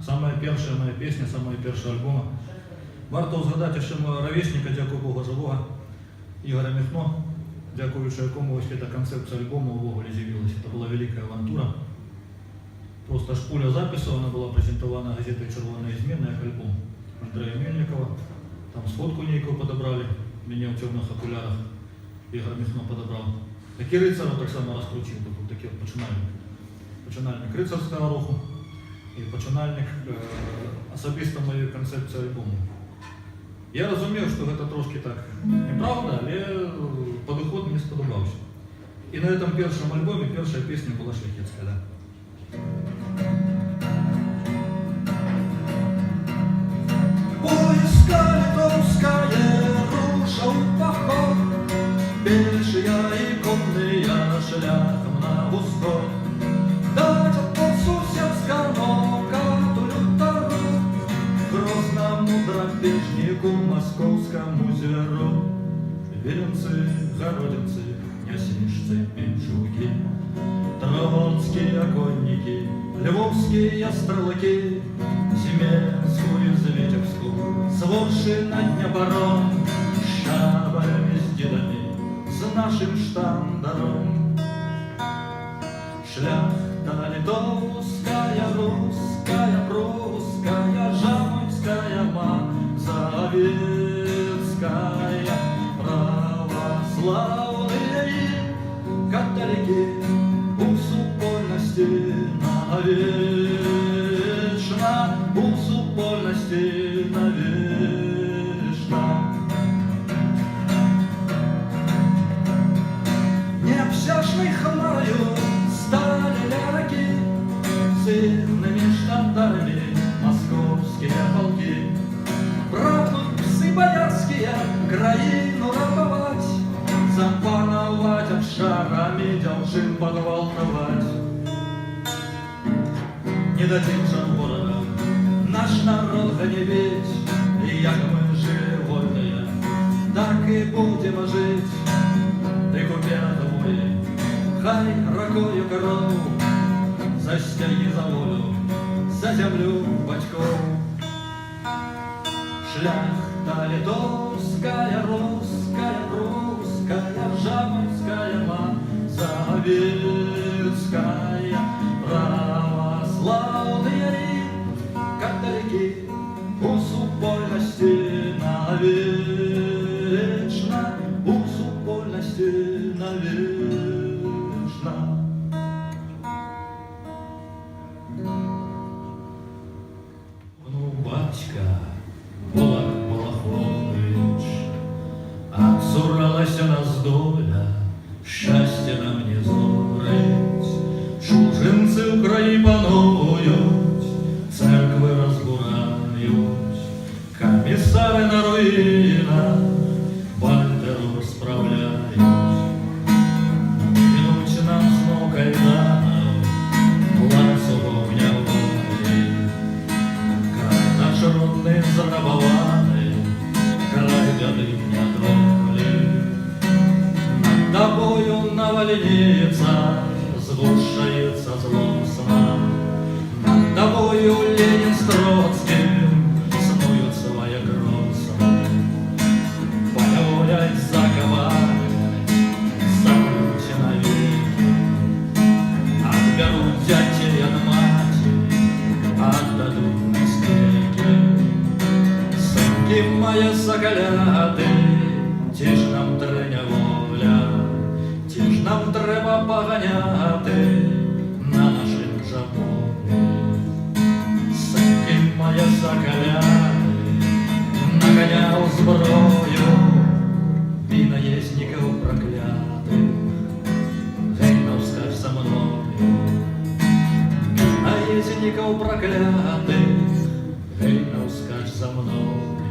самая перша моя песня, самая перша альбома. Варто згадати ще мого ровесника, дякую Богу живого, Ігоря Міхно, дякуючи якому ось ця концепція альбому ввогуле з'явилася. Це була велика авантура. Просто шпуля запису, вона була презентована газетою «Червона зміна» як альбом Андрея Мельникова. Там сфотку ніяку подобрали, мене в темних окулярах Ігор Міхно подобрав. Такий рицар так само розкрутив, тобто такий починальник рицарського руху і починальник особисто моєї концепції альбому. Я розумів, що це трошки так неправда, але підход мені сподобався. І на цьому першому альбомі перша пісня була шляхетська. Да. Войска литовское рушил поход, пешие и конные шляхом на восход. Дать отцу сельскому кату лютору, грозному драпежнику московскому зверу. Веренцы, городинцы, князинишцы, пинчуки, троонские конники, львовские стрелки, Семенскую, Витебскую, сводши на Днепром, шабарями с дедами, с нашим штандаром. Шляхта литовская, русская, прусская, жамойская, мазовецкая, православные и католики, усупольности навечно, усупольности навечно. Необсяжной хмарою стали ляки, с иными штандарами московские полки. Прагнут псы боярские краину рабовать, запановать обшарами делшин подволновать. Не дадим же ворогам наш народ гневить, и як мы жили вольные, так и будем жить. Ты купя домой, хай ракою корову, за стяги за волю, за землю батьков. Шляхта литовская, русская, прусская, жамойская, мазовецкая, православные и католики, усупольности навечно, усупольности навечно. Ну, батька, Булак Балахович, отцуралася нас доля, щастя нам не зорить. Чужинці в краї панують, церкви розбурають, комісари на руїнах бандеру розправляють. Минуть нам знов кайданов, ласого гнявої, край наш родний зрабований, край бяди не долі. Над тобою навальница слушается злостно, над тобою Ленин с Троцким снуют своя грозно. Позволять заковать, забыть навеки, отберут дядей от матери, отдадут на стеки. Сынки мои соколяты, ті ж нам треня воля, ті ж нам треба поганяти на нашим жабоні. Синки моя соколяти, наганяв зброю, і наєзніків проклятих, гей, навскаж за мною. Наєзніків проклятих, гей, навскаж за мною.